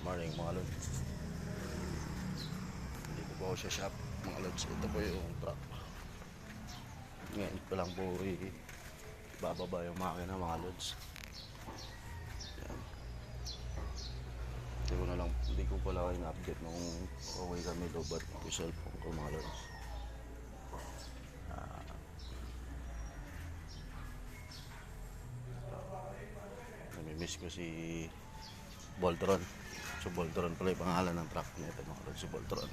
Morning mga lods. Dito po ako sa shop mga lods. Ito po yung truck. Ngayon pa lang po bababa yung makina mga lods. Yan. Hindi ko pala kayo na-update nung okay kami lobat yung cellphone ko mga lods. Namimiss ko si Voltron. So Voltron pala yung pangalan ng truck nito mga lods, si Voltron.